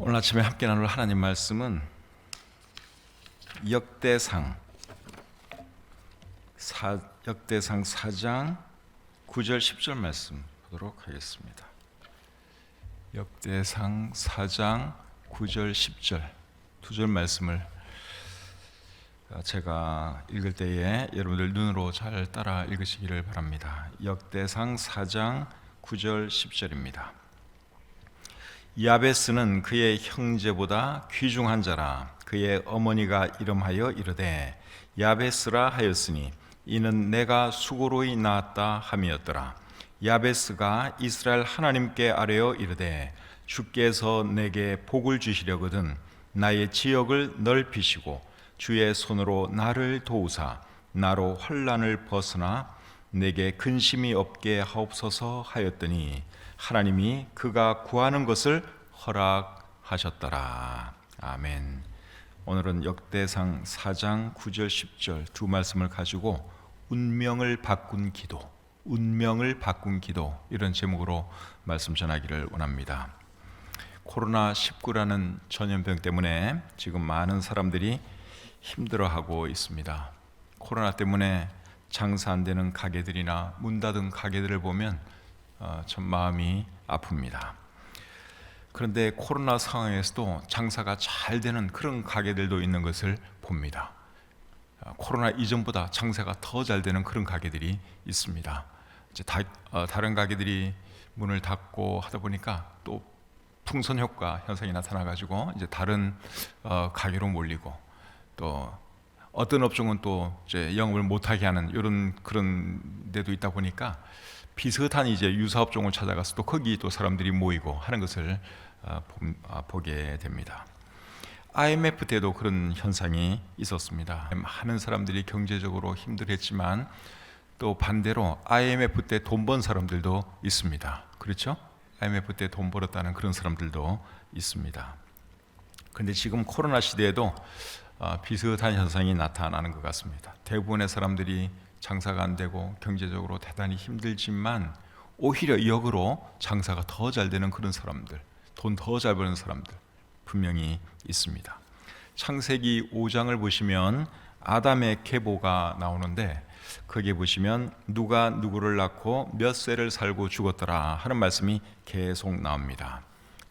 오늘 아침에 함께 나눌 하나님 말씀은 역대상 4장 9절 10절 말씀 보도록 하겠습니다. 역대상 4장 9절 10절 두 절 말씀을 제가 읽을 때에 여러분들 눈으로 잘 따라 읽으시기를 바랍니다. 역대상 4장 9절 10절입니다. 야베스는 그의 형제보다 귀중한 자라. 그의 어머니가 이름하여 이르되 야베스라 하였으니 이는 내가 수고로이 낳았다 함이었더라. 야베스가 이스라엘 하나님께 아뢰어 이르되 주께서 내게 복을 주시려거든 나의 지역을 넓히시고 주의 손으로 나를 도우사 나로 환난을 벗으나 내게 근심이 없게 하옵소서 하였더니 하나님이 그가 구하는 것을 허락하셨더라. 아멘. 오늘은 역대상 4장 9절 10절 두 말씀을 가지고 운명을 바꾼 기도 이런 제목으로 말씀 전하기를 원합니다. 코로나19라는 전염병 때문에 지금 많은 사람들이 힘들어하고 있습니다. 코로나 때문에 장사 안 되는 가게들이나 문 닫은 가게들을 보면 참 마음이 아픕니다. 그런데 코로나 상황에서도 장사가 잘 되는 그런 가게들도 있는 것을 봅니다. 코로나 이전보다 장사가 더 잘 되는 그런 가게들이 있습니다. 이제 다른 가게들이 문을 닫고 하다 보니까 또 풍선 효과 현상이 나타나가지고 이제 다른 가게로 몰리고 또 어떤 업종은 또 이제 영업을 못하게 하는 이런 그런 데도 있다 보니까 비슷한 이제 유사업종을 찾아가서 또 거기 또 사람들이 모이고 하는 것을 보게 됩니다. IMF 때도 그런 현상이 있었습니다. 많은 사람들이 경제적으로 힘들었지만 또 반대로 IMF 때 돈 번 사람들도 있습니다. 그렇죠? IMF 때 돈 벌었다는 그런 사람들도 있습니다. 그런데 지금 코로나 시대에도 비슷한 현상이 나타나는 것 같습니다. 대부분의 사람들이 장사가 안 되고 경제적으로 대단히 힘들지만 오히려 역으로 장사가 더 잘 되는 그런 사람들, 돈 더 잘 버는 사람들 분명히 있습니다. 창세기 5장을 보시면 아담의 계보가 나오는데 거기에 보시면 누가 누구를 낳고 몇 세를 살고 죽었더라 하는 말씀이 계속 나옵니다.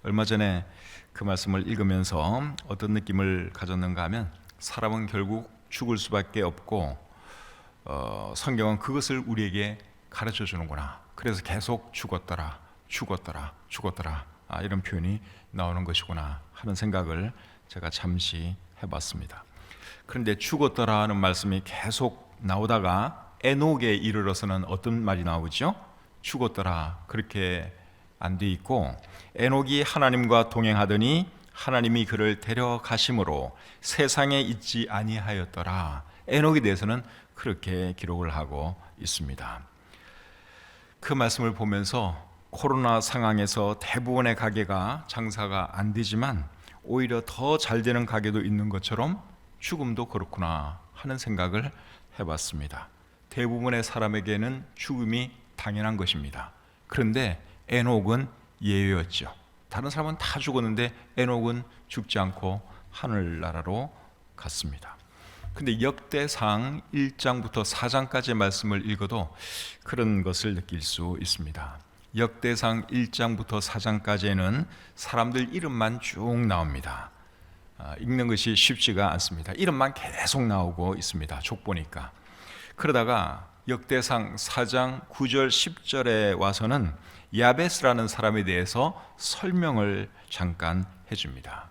얼마 전에 그 말씀을 읽으면서 어떤 느낌을 가졌는가 하면 사람은 결국 죽을 수밖에 없고 성경은 그것을 우리에게 가르쳐 주는구나. 그래서 계속 죽었더라 이런 표현이 나오는 것이구나 하는 생각을 제가 잠시 해봤습니다. 그런데 죽었더라 하는 말씀이 계속 나오다가 에녹에 이르러서는 어떤 말이 나오죠? 죽었더라 그렇게 안 돼 있고 에녹이 하나님과 동행하더니 하나님이 그를 데려가심으로 세상에 있지 아니하였더라. 에녹에 대해서는 그렇게 기록을 하고 있습니다. 그 말씀을 보면서 코로나 상황에서 대부분의 가게가 장사가 안 되지만 오히려 더 잘 되는 가게도 있는 것처럼 죽음도 그렇구나 하는 생각을 해봤습니다. 대부분의 사람에게는 죽음이 당연한 것입니다. 그런데 에녹은 예외였죠. 다른 사람은 다 죽었는데 에녹은 죽지 않고 하늘나라로 갔습니다. 근데 역대상 1장부터 4장까지의 말씀을 읽어도 그런 것을 느낄 수 있습니다. 역대상 1장부터 4장까지에는 사람들 이름만 쭉 나옵니다. 읽는 것이 쉽지가 않습니다. 이름만 계속 나오고 있습니다. 족보니까. 그러다가 역대상 4장 9절 10절에 와서는 야베스라는 사람에 대해서 설명을 잠깐 해줍니다.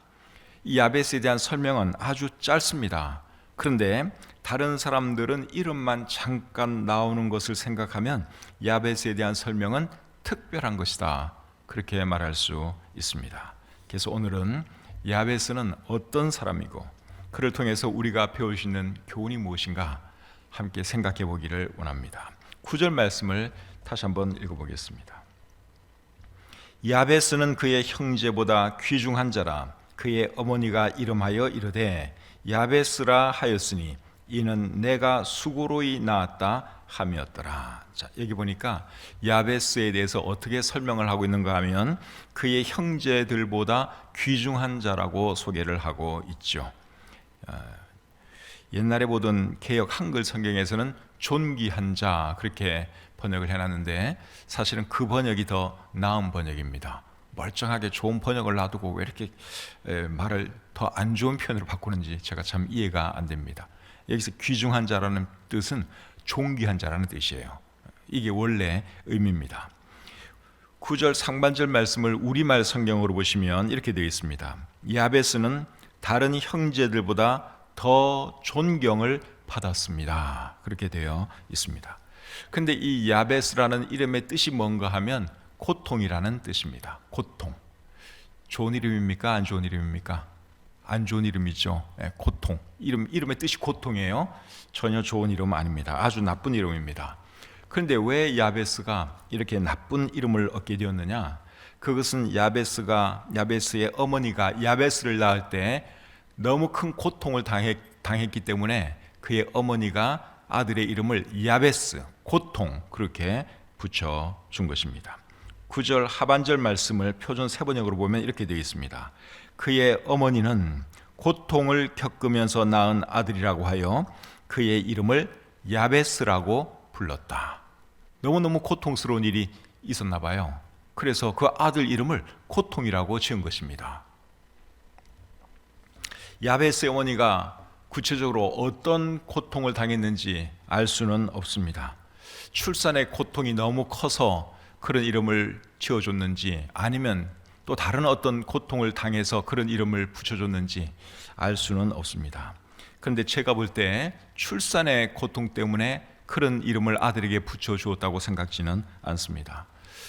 이 야베스에 대한 설명은 아주 짧습니다. 그런데 다른 사람들은 이름만 잠깐 나오는 것을 생각하면 야베스에 대한 설명은 특별한 것이다 그렇게 말할 수 있습니다. 그래서 오늘은 야베스는 어떤 사람이고 그를 통해서 우리가 배울 수 있는 교훈이 무엇인가 함께 생각해 보기를 원합니다. 9절 말씀을 다시 한번 읽어보겠습니다. 야베스는 그의 형제보다 귀중한 자라. 그의 어머니가 이름하여 이르되 야베스라 하였으니 이는 내가 수고로이 낳았다 함이었더라. 자, 여기 보니까 야베스에 대해서 어떻게 설명을 하고 있는가 하면 그의 형제들보다 귀중한 자라고 소개를 하고 있죠. 옛날에 보던 개역 한글 성경에서는 존귀한 자 그렇게 번역을 해놨는데 사실은 그 번역이 더 나은 번역입니다. 멀쩡하게 좋은 번역을 놔두고 왜 이렇게 말을 더 안 좋은 표현으로 바꾸는지 제가 참 이해가 안 됩니다. 여기서 귀중한 자라는 뜻은 존귀한 자라는 뜻이에요. 이게 원래 의미입니다. 9절 상반절 말씀을 우리말 성경으로 보시면 이렇게 되어 있습니다. 야베스는 다른 형제들보다 더 존경을 받았습니다. 그렇게 되어 있습니다. 근데 이 야베스라는 이름의 뜻이 뭔가 하면 고통이라는 뜻입니다. 고통. 좋은 이름입니까? 안 좋은 이름입니까? 안 좋은 이름이죠. 고통. 이름의 뜻이 고통이에요. 전혀 좋은 이름 아닙니다. 아주 나쁜 이름입니다. 그런데 왜 야베스가 이렇게 나쁜 이름을 얻게 되었느냐? 그것은 야베스의 어머니가 야베스를 낳을 때 너무 큰 고통을 당했기 때문에 그의 어머니가 아들의 이름을 야베스, 고통 그렇게 붙여준 것입니다. 9절 하반절 말씀을 표준 세번역으로 보면 이렇게 되어 있습니다. 그의 어머니는 고통을 겪으면서 낳은 아들이라고 하여 그의 이름을 야베스라고 불렀다. 너무너무 고통스러운 일이 있었나 봐요. 그래서 그 아들 이름을 고통이라고 지은 것입니다. 야베스의 어머니가 구체적으로 어떤 고통을 당했는지 알 수는 없습니다. 출산의 고통이 너무 커서 그런 이름을 지어줬는지 아니면 또 다른 어떤 고통을 당해서 그런 이름을 붙여줬는지 알 수는 없습니다. 그런데 제가 볼 때 출산의 고통 때문에 그런 이름을 아들에게 붙여주었다고 생각지는 않습니다.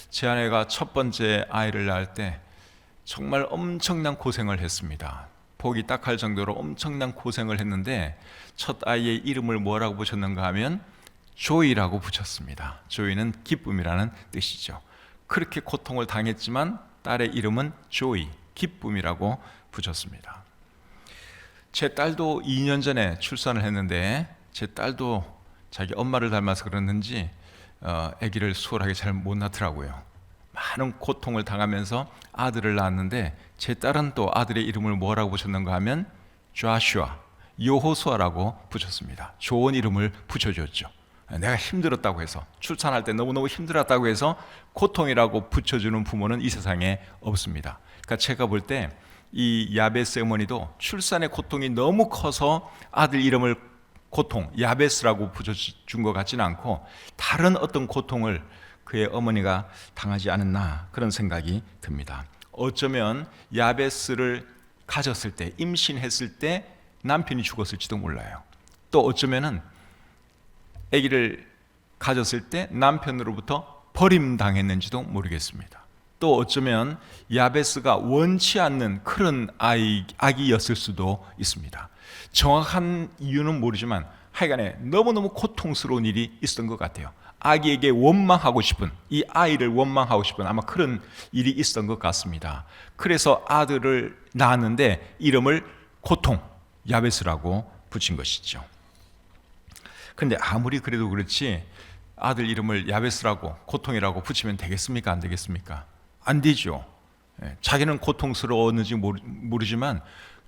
제 아내가 첫 번째 아이를 낳을 때 정말 엄청난 고생을 했습니다. 보기 딱할 정도로 엄청난 고생을 했는데 첫 아이의 이름을 뭐라고 붙였는가 하면 조이라고 붙였습니다. 조이는 기쁨이라는 뜻이죠. 그렇게 고통을 당했지만 딸의 이름은 조이, 기쁨이라고 붙였습니다. 제 딸도 2년 전에 출산을 했는데 제 딸도 자기 엄마를 닮아서 그랬는지 아기를 수월하게 잘 못 낳더라고요. 많은 고통을 당하면서 아들을 낳았는데 제 딸은 또 아들의 이름을 뭐라고 붙였는가 하면 조슈아, 여호수아라고 붙였습니다. 좋은 이름을 붙여줬죠. 내가 힘들었다고 해서 출산할 때 너무너무 힘들었다고 해서 고통이라고 붙여주는 부모는 이 세상에 없습니다. 그러니까 제가 볼 때 이 야베스 어머니도 출산의 고통이 너무 커서 아들 이름을 고통, 야베스라고 붙여준 것 같지는 않고 다른 어떤 고통을 그의 어머니가 당하지 않았나 그런 생각이 듭니다. 어쩌면 야베스를 가졌을 때, 임신했을 때 남편이 죽었을지도 몰라요. 또 어쩌면은 아기를 가졌을 때 남편으로부터 버림당했는지도 모르겠습니다. 또 어쩌면 야베스가 원치 않는 그런 아기였을 수도 있습니다. 정확한 이유는 모르지만 하여간에 너무너무 고통스러운 일이 있었던 것 같아요. 아기에게 원망하고 싶은, 이 아이를 원망하고 싶은 아마 그런 일이 있었던 것 같습니다. 그래서 아들을 낳았는데 이름을 고통, 야베스라고 붙인 것이죠. 그런데 아무리 그래도 그렇지 아들 이름을 야베스라고 고통이라고 붙이면 되겠습니까? 안 되겠습니까? 안 되죠. 자기는 고통스러웠는지 모르지만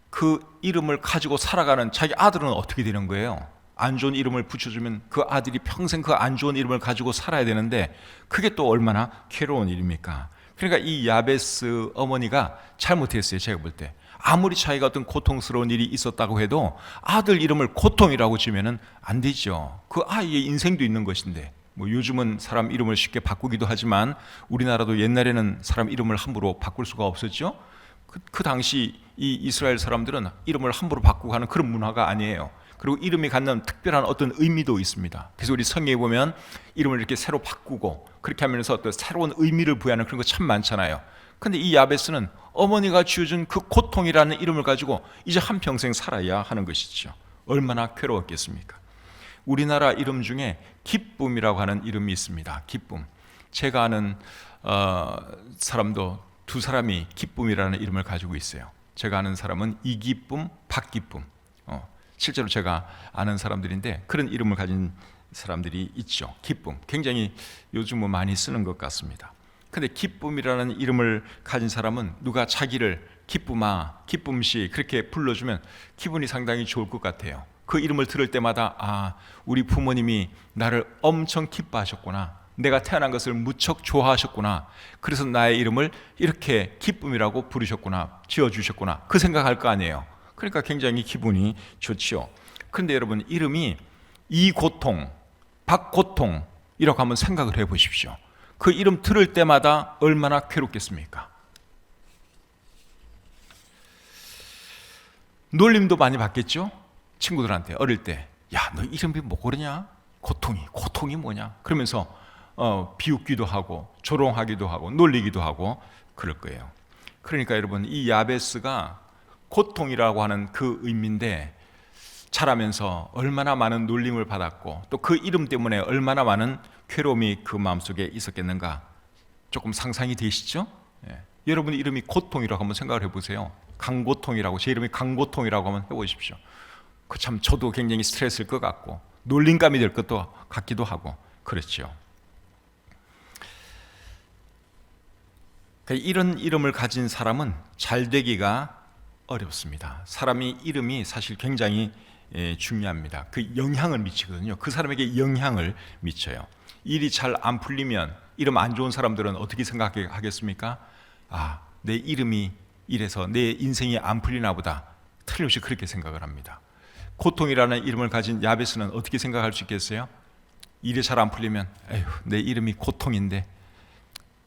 그 이름을 가지고 살아가는 자기 아들은 어떻게 되는 거예요? 안 좋은 이름을 붙여주면 그 아들이 평생 그 안 좋은 이름을 가지고 살아야 되는데 그게 또 얼마나 괴로운 일입니까? 그러니까 이 야베스 어머니가 잘못했어요. 제가 볼 때 아무리 자기가 어떤 고통스러운 일이 있었다고 해도 아들 이름을 고통이라고 지으면 안 되죠. 그 아이의 인생도 있는 것인데 뭐 요즘은 사람 이름을 쉽게 바꾸기도 하지만 우리나라도 옛날에는 사람 이름을 함부로 바꿀 수가 없었죠. 그 당시 이 이스라엘 사람들은 이름을 함부로 바꾸고 하는 그런 문화가 아니에요. 그리고 이름이 갖는 특별한 어떤 의미도 있습니다. 그래서 우리 성경에 보면 이름을 이렇게 새로 바꾸고 그렇게 하면서 또 새로운 의미를 부여하는 그런 거 참 많잖아요. 그런데 이 야베스는 어머니가 지어준 그 고통이라는 이름을 가지고 이제 한평생 살아야 하는 것이죠. 얼마나 괴로웠겠습니까? 우리나라 이름 중에 기쁨이라고 하는 이름이 있습니다. 기쁨. 제가 아는 사람도 두 사람이 기쁨이라는 이름을 가지고 있어요. 제가 아는 사람은 이기쁨, 박기쁨. 실제로 제가 아는 사람들인데 그런 이름을 가진 사람들이 있죠. 기쁨, 굉장히 요즘은 많이 쓰는 것 같습니다. 근데 기쁨이라는 이름을 가진 사람은 누가 자기를 기쁨아, 기쁨씨 그렇게 불러주면 기분이 상당히 좋을 것 같아요. 그 이름을 들을 때마다 아, 우리 부모님이 나를 엄청 기뻐하셨구나, 내가 태어난 것을 무척 좋아하셨구나, 그래서 나의 이름을 이렇게 기쁨이라고 부르셨구나, 지어주셨구나, 그 생각할 거 아니에요. 그러니까 굉장히 기분이 좋지요. 그런데 여러분, 이름이 이고통, 박고통이라고 한번 생각을 해보십시오. 그 이름 들을 때마다 얼마나 괴롭겠습니까? 놀림도 많이 받겠죠? 친구들한테 어릴 때, 야, 너 이름이 뭐 그러냐? 고통이 뭐냐? 그러면서 비웃기도 하고 조롱하기도 하고 놀리기도 하고 그럴 거예요. 그러니까 여러분, 이 야베스가 고통이라고 하는 그 의미인데 자라면서 얼마나 많은 놀림을 받았고 또 그 이름 때문에 얼마나 많은 괴로움이 그 마음속에 있었겠는가 조금 상상이 되시죠? 예. 여러분의 이름이 고통이라고 한번 생각을 해보세요. 강고통이라고, 제 이름이 강고통이라고 한번 해보십시오. 그 참 저도 굉장히 스트레스일 것 같고 놀림감이 될 것도 같기도 하고 그렇죠. 이런 이름을 가진 사람은 잘 되기가 어렵습니다. 사람이 이름이 사실 굉장히 중요합니다. 그 영향을 미치거든요. 그 사람에게 영향을 미쳐요. 일이 잘 안 풀리면 이름 안 좋은 사람들은 어떻게 생각하겠습니까? 아, 내 이름이 이래서 내 인생이 안 풀리나 보다. 틀림없이 그렇게 생각을 합니다. 고통이라는 이름을 가진 야베스는 어떻게 생각할 수 있겠어요? 일이 잘 안 풀리면 에휴, 내 이름이 고통인데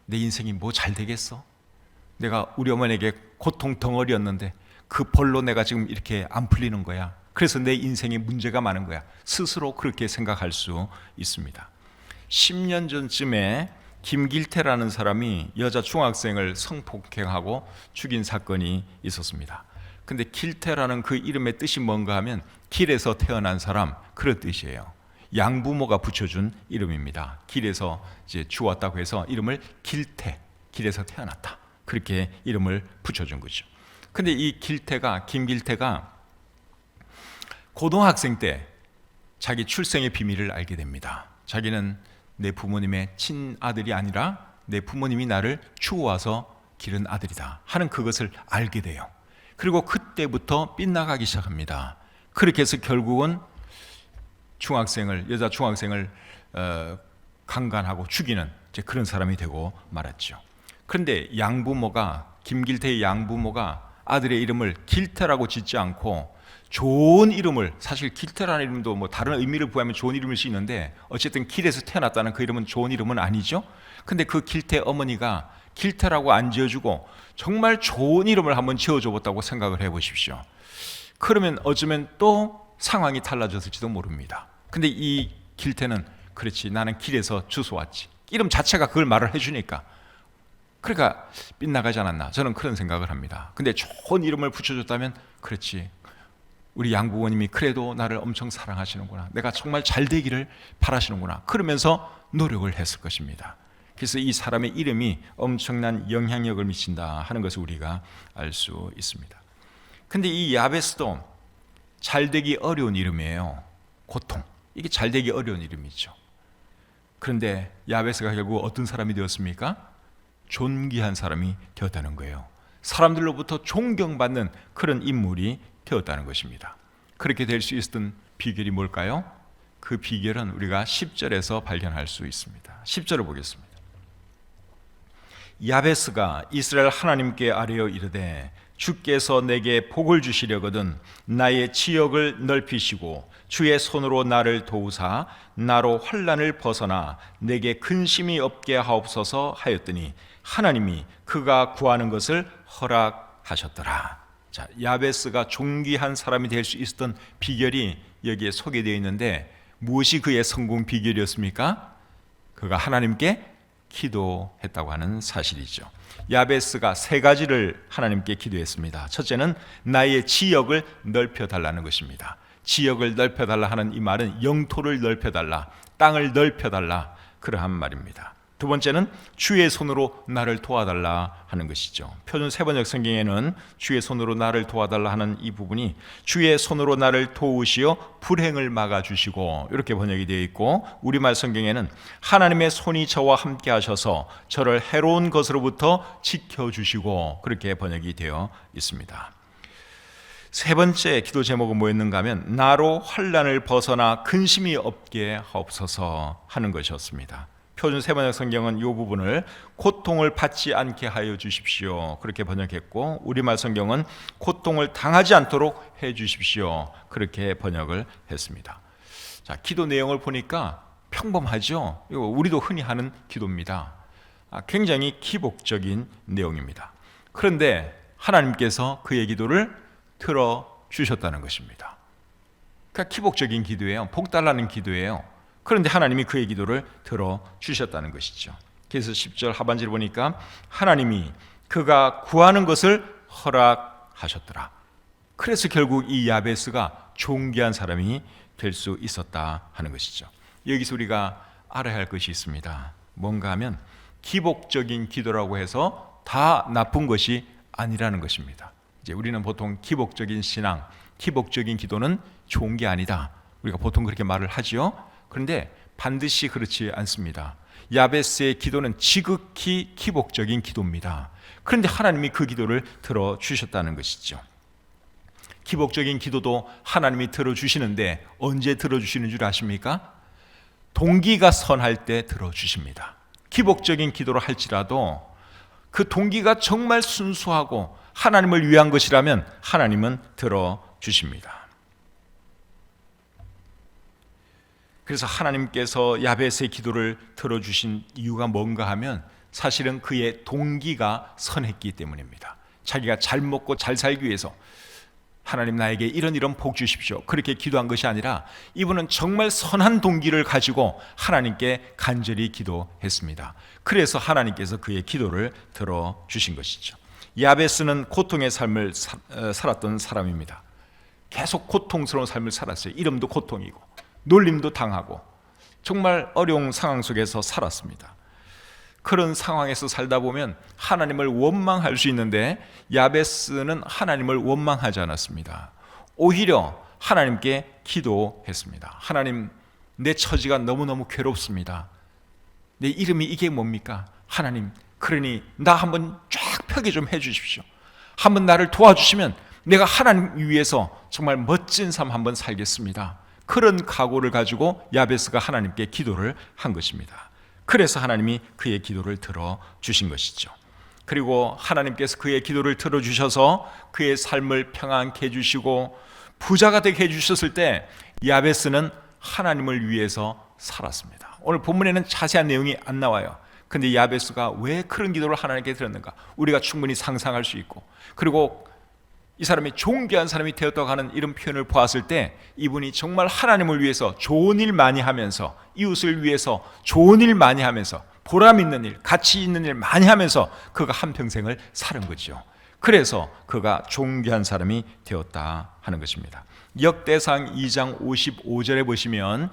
내 인생이 뭐 잘 되겠어? 내가 우리 어머니에게 고통 덩어리였는데 그 벌로 내가 지금 이렇게 안 풀리는 거야. 그래서 내 인생에 문제가 많은 거야. 스스로 그렇게 생각할 수 있습니다. 10년 전쯤에 김길태라는 사람이 여자 중학생을 성폭행하고 죽인 사건이 있었습니다. 근데 길태라는 그 이름의 뜻이 뭔가 하면 길에서 태어난 사람, 그런 뜻이에요. 양부모가 붙여준 이름입니다. 길에서 이제 주웠다고 해서 이름을 길태, 길에서 태어났다, 그렇게 이름을 붙여준 거죠. 근데 이 김길태가 고등학생 때 자기 출생의 비밀을 알게 됩니다. 자기는 내 부모님의 친아들이 아니라 내 부모님이 나를 주워와서 기른 아들이다 하는 그것을 알게 돼요. 그리고 그때부터 빗나가기 시작합니다. 그렇게 해서 결국은 여자 중학생을 강간하고 죽이는 그런 사람이 되고 말았죠. 그런데 김길태의 양부모가 아들의 이름을 길태라고 짓지 않고 좋은 이름을, 사실 길태라는 이름도 뭐 다른 의미를 부여하면 좋은 이름일 수 있는데 어쨌든 길에서 태어났다는 그 이름은 좋은 이름은 아니죠. 근데 그 길태 어머니가 길태라고 안 지어주고 정말 좋은 이름을 한번 지어줘봤다고 생각을 해보십시오. 그러면 어쩌면 또 상황이 달라졌을지도 모릅니다. 근데 이 길태는 그렇지, 나는 길에서 주워왔지, 이름 자체가 그걸 말을 해주니까 그러니까 빗나가지 않았나, 저는 그런 생각을 합니다. 근데 좋은 이름을 붙여줬다면 그렇지, 우리 양부모님이 그래도 나를 엄청 사랑하시는구나, 내가 정말 잘 되기를 바라시는구나, 그러면서 노력을 했을 것입니다. 그래서 이 사람의 이름이 엄청난 영향력을 미친다 하는 것을 우리가 알 수 있습니다. 근데 이 야베스도 잘 되기 어려운 이름이에요. 고통, 이게 잘 되기 어려운 이름이죠. 그런데 야베스가 결국 어떤 사람이 되었습니까? 존귀한 사람이 되었다는 거예요. 사람들로부터 존경받는 그런 인물이 되었다는 것입니다. 그렇게 될 수 있었던 비결이 뭘까요? 그 비결은 우리가 10절에서 발견할 수 있습니다. 10절을 보겠습니다. 야베스가 이스라엘 하나님께 아뢰어 이르되 주께서 내게 복을 주시려거든 나의 지역을 넓히시고 주의 손으로 나를 도우사 나로 환난을 벗어나 내게 근심이 없게 하옵소서 하였더니 하나님이 그가 구하는 것을 허락하셨더라. 자, 야베스가 존귀한 사람이 될 수 있었던 비결이 여기에 소개되어 있는데 무엇이 그의 성공 비결이었습니까? 그가 하나님께 기도했다고 하는 사실이죠. 야베스가 세 가지를 하나님께 기도했습니다. 첫째는 나의 지역을 넓혀달라는 것입니다. 지역을 넓혀달라 하는 이 말은 영토를 넓혀달라, 땅을 넓혀달라, 그러한 말입니다. 두 번째는 주의 손으로 나를 도와달라 하는 것이죠. 표준 세번역 성경에는 주의 손으로 나를 도와달라 하는 이 부분이 주의 손으로 나를 도우시어 불행을 막아주시고 이렇게 번역이 되어 있고, 우리말 성경에는 하나님의 손이 저와 함께 하셔서 저를 해로운 것으로부터 지켜주시고 그렇게 번역이 되어 있습니다. 세 번째 기도 제목은 뭐였는가 하면 나로 환난을 벗어나 근심이 없게 하옵소서 하는 것이었습니다. 표준 세번역 성경은 이 부분을 고통을 받지 않게 하여 주십시오 그렇게 번역했고, 우리말 성경은 고통을 당하지 않도록 해 주십시오 그렇게 번역을 했습니다. 자, 기도 내용을 보니까 평범하죠. 이거 우리도 흔히 하는 기도입니다. 굉장히 기복적인 내용입니다. 그런데 하나님께서 그의 기도를 들어주셨다는 것입니다. 그러니까 기복적인 기도예요. 복 달라는 기도예요. 그런데 하나님이 그의 기도를 들어주셨다는 것이죠. 그래서 10절 하반절을 보니까 하나님이 그가 구하는 것을 허락하셨더라. 그래서 결국 이 야베스가 존귀한 사람이 될 수 있었다 하는 것이죠. 여기서 우리가 알아야 할 것이 있습니다. 뭔가 하면 기복적인 기도라고 해서 다 나쁜 것이 아니라는 것입니다. 이제 우리는 보통 기복적인 신앙, 기복적인 기도는 좋은 게 아니다, 우리가 보통 그렇게 말을 하지요. 그런데 반드시 그렇지 않습니다. 야베스의 기도는 지극히 기복적인 기도입니다. 그런데 하나님이 그 기도를 들어주셨다는 것이죠. 기복적인 기도도 하나님이 들어주시는데 언제 들어주시는 줄 아십니까? 동기가 선할 때 들어주십니다. 기복적인 기도를 할지라도 그 동기가 정말 순수하고 하나님을 위한 것이라면 하나님은 들어주십니다. 그래서 하나님께서 야베스의 기도를 들어주신 이유가 뭔가 하면 사실은 그의 동기가 선했기 때문입니다. 자기가 잘 먹고 잘 살기 위해서 하나님 나에게 이런 복 주십시오 그렇게 기도한 것이 아니라 이분은 정말 선한 동기를 가지고 하나님께 간절히 기도했습니다. 그래서 하나님께서 그의 기도를 들어주신 것이죠. 야베스는 고통의 삶을 살았던 사람입니다. 계속 고통스러운 삶을 살았어요. 이름도 고통이고 놀림도 당하고 정말 어려운 상황 속에서 살았습니다. 그런 상황에서 살다 보면 하나님을 원망할 수 있는데 야베스는 하나님을 원망하지 않았습니다. 오히려 하나님께 기도했습니다. 하나님, 내 처지가 너무너무 괴롭습니다. 내 이름이 이게 뭡니까? 하나님, 그러니 나 한번 쫙 펴게 좀 해주십시오. 한번 나를 도와주시면 내가 하나님 위해서 정말 멋진 삶 한번 살겠습니다. 그런 각오를 가지고 야베스가 하나님께 기도를 한 것입니다. 그래서 하나님이 그의 기도를 들어주신 것이죠. 그리고 하나님께서 그의 기도를 들어주셔서 그의 삶을 평안케 해주시고 부자가 되게 해주셨을 때 야베스는 하나님을 위해서 살았습니다. 오늘 본문에는 자세한 내용이 안 나와요. 근데 야베스가 왜 그런 기도를 하나님께 드렸는가 우리가 충분히 상상할 수 있고, 그리고 이 사람이 존귀한 사람이 되었다고 하는 이런 표현을 보았을 때 이분이 정말 하나님을 위해서 좋은 일 많이 하면서, 이웃을 위해서 좋은 일 많이 하면서, 보람 있는 일, 가치 있는 일 많이 하면서 그가 한평생을 사는 거죠. 그래서 그가 존귀한 사람이 되었다 하는 것입니다. 역대상 2장 55절에 보시면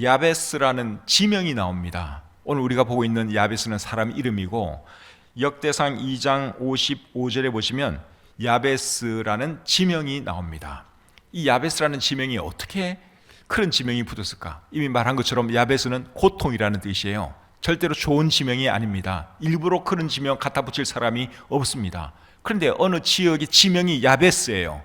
야베스라는 지명이 나옵니다. 오늘 우리가 보고 있는 야베스는 사람 이름이고, 역대상 2장 55절에 보시면 야베스라는 지명이 나옵니다. 이 야베스라는 지명이 어떻게 그런 지명이 붙었을까? 이미 말한 것처럼 야베스는 고통이라는 뜻이에요. 절대로 좋은 지명이 아닙니다. 일부러 그런 지명 갖다 붙일 사람이 없습니다. 그런데 어느 지역의 지명이 야베스예요.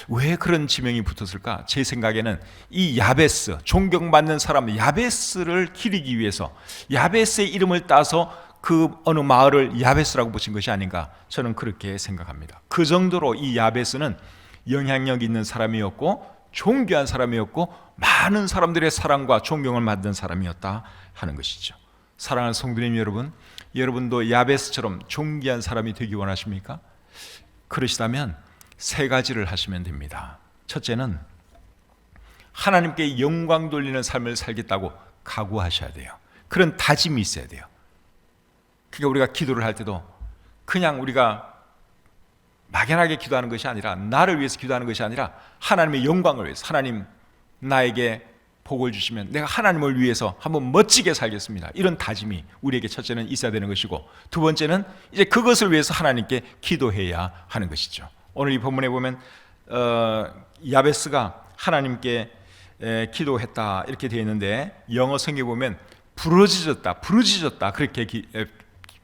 왜 그런 지명이 붙었을까? 제 생각에는 이 야베스, 존경받는 사람 야베스를 기리기 위해서 야베스의 이름을 따서 그 어느 마을을 야베스라고 붙인 것이 아닌가, 저는 그렇게 생각합니다. 그 정도로 이 야베스는 영향력 있는 사람이었고 존귀한 사람이었고 많은 사람들의 사랑과 존경을 받는 사람이었다 하는 것이죠. 사랑하는 성도님 여러분, 여러분도 야베스처럼 존귀한 사람이 되기 원하십니까? 그러시다면 세 가지를 하시면 됩니다. 첫째는 하나님께 영광 돌리는 삶을 살겠다고 각오하셔야 돼요. 그런 다짐이 있어야 돼요. 그러니까 우리가 기도를 할 때도 그냥 우리가 막연하게 기도하는 것이 아니라, 나를 위해서 기도하는 것이 아니라 하나님의 영광을 위해서, 하나님 나에게 복을 주시면 내가 하나님을 위해서 한번 멋지게 살겠습니다. 이런 다짐이 우리에게 첫째는 있어야 되는 것이고, 두 번째는 이제 그것을 위해서 하나님께 기도해야 하는 것이죠. 오늘 이 본문에 보면 야베스가 하나님께 기도했다 이렇게 되어 있는데, 영어 성경에 보면 부르짖었다 그렇게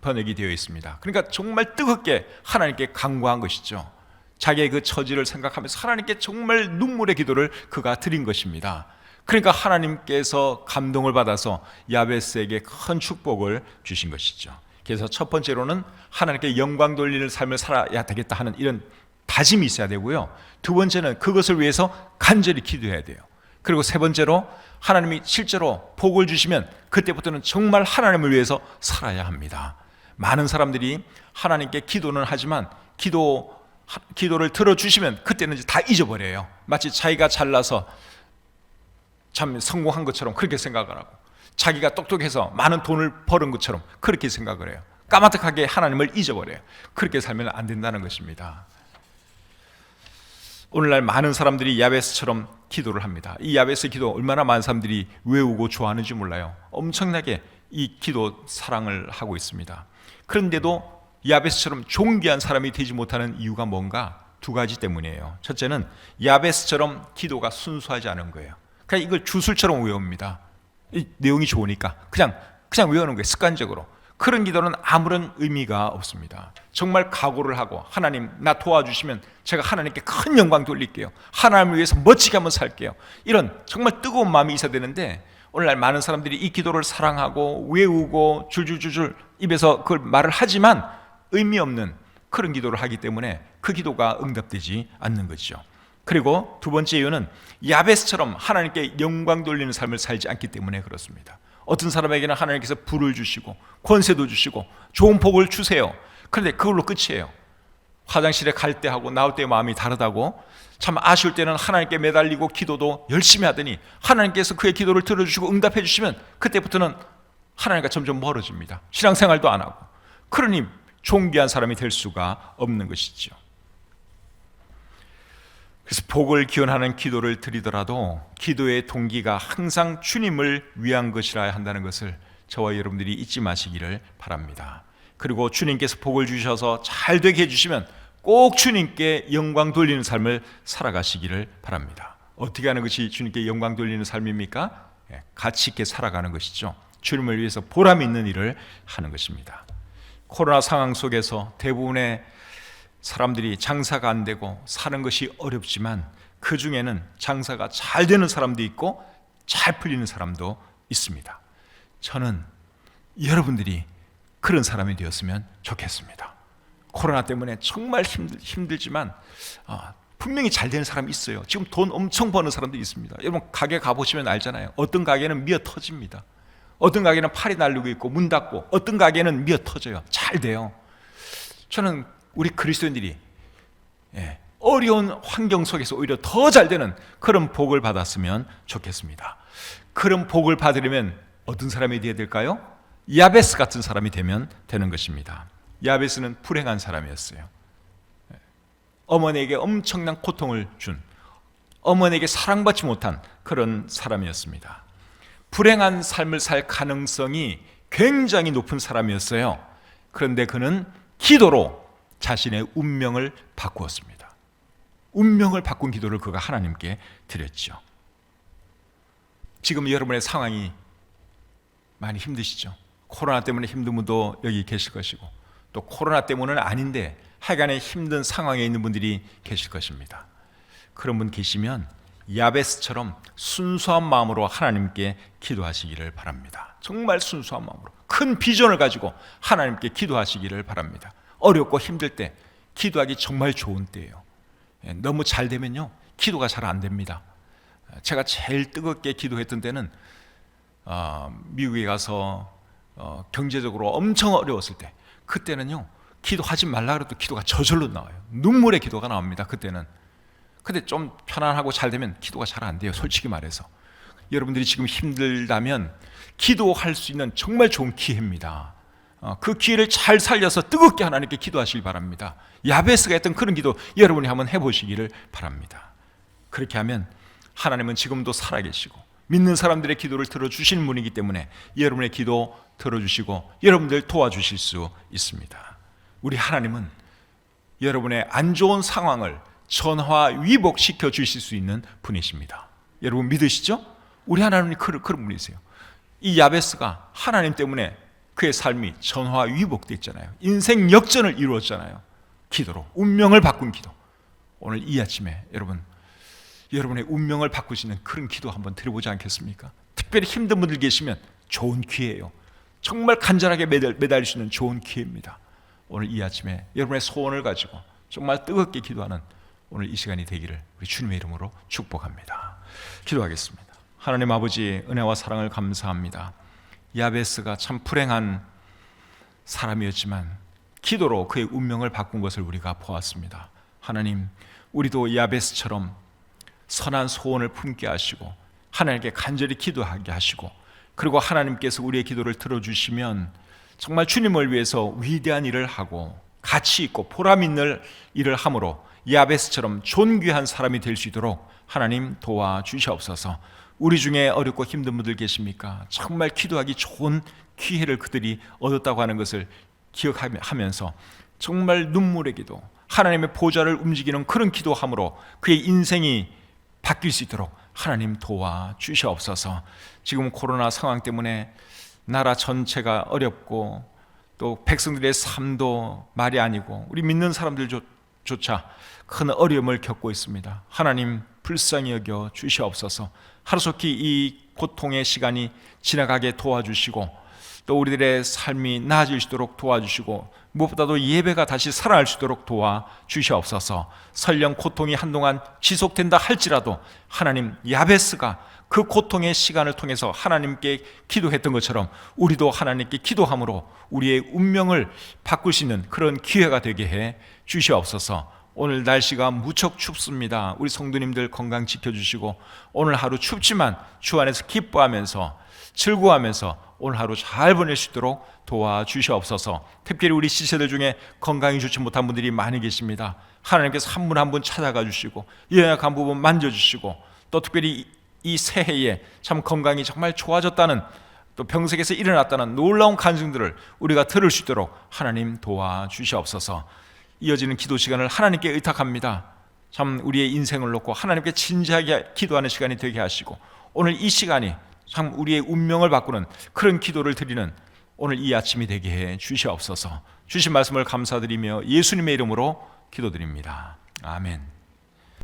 번역이 되어 있습니다. 그러니까 정말 뜨겁게 하나님께 간구한 것이죠. 자기의 그 처지를 생각하면서 하나님께 정말 눈물의 기도를 그가 드린 것입니다. 그러니까 하나님께서 감동을 받아서 야베스에게 큰 축복을 주신 것이죠. 그래서 첫 번째로는 하나님께 영광 돌리는 삶을 살아야 되겠다 하는 이런 다짐이 있어야 되고요. 두 번째는 그것을 위해서 간절히 기도해야 돼요. 그리고 세 번째로 하나님이 실제로 복을 주시면 그때부터는 정말 하나님을 위해서 살아야 합니다. 많은 사람들이 하나님께 기도는 하지만 기도를 들어주시면 그때는 이제 다 잊어버려요. 마치 자기가 잘나서 참 성공한 것처럼 그렇게 생각을 하고, 자기가 똑똑해서 많은 돈을 버는 것처럼 그렇게 생각을 해요. 까마득하게 하나님을 잊어버려요. 그렇게 살면 안 된다는 것입니다. 오늘날 많은 사람들이 야베스처럼 기도를 합니다. 이 야베스 기도 얼마나 많은 사람들이 외우고 좋아하는지 몰라요. 엄청나게 이 기도 사랑을 하고 있습니다. 그런데도 야베스처럼 존귀한 사람이 되지 못하는 이유가 뭔가? 두 가지 때문이에요. 첫째는 야베스처럼 기도가 순수하지 않은 거예요. 그냥 이걸 주술처럼 외웁니다. 이 내용이 좋으니까 그냥 외우는 거예요. 습관적으로. 그런 기도는 아무런 의미가 없습니다. 정말 각오를 하고, 하나님 나 도와주시면 제가 하나님께 큰 영광 돌릴게요. 하나님을 위해서 멋지게 한번 살게요. 이런 정말 뜨거운 마음이 있어야 되는데, 오늘날 많은 사람들이 이 기도를 사랑하고 외우고 줄줄줄줄 입에서 그걸 말을 하지만 의미 없는 그런 기도를 하기 때문에 그 기도가 응답되지 않는 것이죠. 그리고 두 번째 이유는 야베스처럼 하나님께 영광 돌리는 삶을 살지 않기 때문에 그렇습니다. 어떤 사람에게는 하나님께서 부를 주시고 권세도 주시고 좋은 복을 주세요. 그런데 그걸로 끝이에요. 화장실에 갈 때 하고 나올 때 마음이 다르다고, 참 아쉬울 때는 하나님께 매달리고 기도도 열심히 하더니 하나님께서 그의 기도를 들어주시고 응답해 주시면 그때부터는 하나님과 점점 멀어집니다. 신앙생활도 안 하고. 그러니 존귀한 사람이 될 수가 없는 것이죠. 그래서 복을 기원하는 기도를 드리더라도 기도의 동기가 항상 주님을 위한 것이라 한다는 것을 저와 여러분들이 잊지 마시기를 바랍니다. 그리고 주님께서 복을 주셔서 잘 되게 해주시면 꼭 주님께 영광 돌리는 삶을 살아가시기를 바랍니다. 어떻게 하는 것이 주님께 영광 돌리는 삶입니까? 가치 있게 살아가는 것이죠. 주님을 위해서 보람 있는 일을 하는 것입니다. 코로나 상황 속에서 대부분의 사람들이 장사가 안 되고 사는 것이 어렵지만 그 중에는 장사가 잘 되는 사람도 있고 잘 풀리는 사람도 있습니다. 저는 여러분들이 그런 사람이 되었으면 좋겠습니다. 코로나 때문에 정말 힘들지만 분명히 잘 되는 사람이 있어요. 지금 돈 엄청 버는 사람도 있습니다. 여러분 가게 가보시면 알잖아요. 어떤 가게는 미어 터집니다. 어떤 가게는 팔이 날리고 있고 문 닫고, 어떤 가게는 미어 터져요. 잘 돼요. 저는 우리 그리스도인들이 어려운 환경 속에서 오히려 더 잘 되는 그런 복을 받았으면 좋겠습니다. 그런 복을 받으려면 어떤 사람이 되어야 될까요? 야베스 같은 사람이 되면 되는 것입니다. 야베스는 불행한 사람이었어요. 어머니에게 엄청난 고통을 준, 어머니에게 사랑받지 못한 그런 사람이었습니다. 불행한 삶을 살 가능성이 굉장히 높은 사람이었어요. 그런데 그는 기도로 자신의 운명을 바꾸었습니다. 운명을 바꾼 기도를 그가 하나님께 드렸죠. 지금 여러분의 상황이 많이 힘드시죠? 코로나 때문에 힘든 분도 여기 계실 것이고, 또 코로나 때문은 아닌데 하여간에 힘든 상황에 있는 분들이 계실 것입니다. 그런 분 계시면 야베스처럼 순수한 마음으로 하나님께 기도하시기를 바랍니다. 정말 순수한 마음으로 큰 비전을 가지고 하나님께 기도하시기를 바랍니다. 어렵고 힘들 때 기도하기 정말 좋은 때예요. 너무 잘 되면요 기도가 잘 안 됩니다. 제가 제일 뜨겁게 기도했던 때는 미국에 가서 경제적으로 엄청 어려웠을 때, 그때는요 기도하지 말라 그래도 기도가 저절로 나와요. 눈물의 기도가 나옵니다. 그때는. 근데 좀 편안하고 잘 되면 기도가 잘 안 돼요. 솔직히 말해서. 여러분들이 지금 힘들다면 기도할 수 있는 정말 좋은 기회입니다. 그 기회를 잘 살려서 뜨겁게 하나님께 기도하시기 바랍니다. 야베스가 했던 그런 기도 여러분이 한번 해보시기를 바랍니다. 그렇게 하면 하나님은 지금도 살아계시고 믿는 사람들의 기도를 들어주시는 분이기 때문에 여러분의 기도 들어주시고 여러분들 도와주실 수 있습니다. 우리 하나님은 여러분의 안 좋은 상황을 전화위복시켜 주실 수 있는 분이십니다. 여러분 믿으시죠? 우리 하나님이 그런 분이세요. 이 야베스가 하나님 때문에 그의 삶이 전화위복됐잖아요. 인생 역전을 이루었잖아요. 기도로 운명을 바꾼 기도. 오늘 이 아침에 여러분의 운명을 바꾸시는 그런 기도 한번 드려보지 않겠습니까? 특별히 힘든 분들 계시면 좋은 기회예요. 정말 간절하게 매달릴 수 있는 좋은 기회입니다. 오늘 이 아침에 여러분의 소원을 가지고 정말 뜨겁게 기도하는 오늘 이 시간이 되기를 우리 주님의 이름으로 축복합니다. 기도하겠습니다. 하나님 아버지, 은혜와 사랑을 감사합니다. 야베스가 참 불행한 사람이었지만 기도로 그의 운명을 바꾼 것을 우리가 보았습니다. 하나님, 우리도 야베스처럼 선한 소원을 품게 하시고 하나님께 간절히 기도하게 하시고, 그리고 하나님께서 우리의 기도를 들어주시면 정말 주님을 위해서 위대한 일을 하고 가치 있고 보람 있는 일을 함으로 야베스처럼 존귀한 사람이 될 수 있도록 하나님 도와주시옵소서. 우리 중에 어렵고 힘든 분들 계십니까? 정말 기도하기 좋은 기회를 그들이 얻었다고 하는 것을 기억하면서 정말 눈물의 기도, 하나님의 보좌를 움직이는 그런 기도함으로 그의 인생이 바뀔 수 있도록 하나님 도와주시옵소서. 지금 코로나 상황 때문에 나라 전체가 어렵고 또 백성들의 삶도 말이 아니고 우리 믿는 사람들조차 큰 어려움을 겪고 있습니다. 하나님 불쌍히 여겨 주시옵소서. 하루속히 이 고통의 시간이 지나가게 도와주시고 또 우리들의 삶이 나아질 수 있도록 도와주시고 무엇보다도 예배가 다시 살아날 수 있도록 도와주시옵소서. 설령 고통이 한동안 지속된다 할지라도 하나님, 야베스가 그 고통의 시간을 통해서 하나님께 기도했던 것처럼 우리도 하나님께 기도함으로 우리의 운명을 바꿀 수 있는 그런 기회가 되게 해 주시옵소서. 오늘 날씨가 무척 춥습니다. 우리 성도님들 건강 지켜주시고 오늘 하루 춥지만 주 안에서 기뻐하면서 즐거워하면서 오늘 하루 잘 보낼 수 있도록 도와주시옵소서. 특별히 우리 시세들 중에 건강이 좋지 못한 분들이 많이 계십니다. 하나님께서 한 분 한 분 찾아가 주시고 연약한 부분 만져주시고 또 특별히 이 새해에 참 건강이 정말 좋아졌다는, 또 병석에서 일어났다는 놀라운 간증들을 우리가 들을 수 있도록 하나님 도와주시옵소서. 이어지는 기도 시간을 하나님께 의탁합니다. 참 우리의 인생을 놓고 하나님께 진지하게 기도하는 시간이 되게 하시고 오늘 이 시간이 참 우리의 운명을 바꾸는 그런 기도를 드리는 오늘 이 아침이 되게 해 주시옵소서. 주신 말씀을 감사드리며 예수님의 이름으로 기도드립니다. 아멘.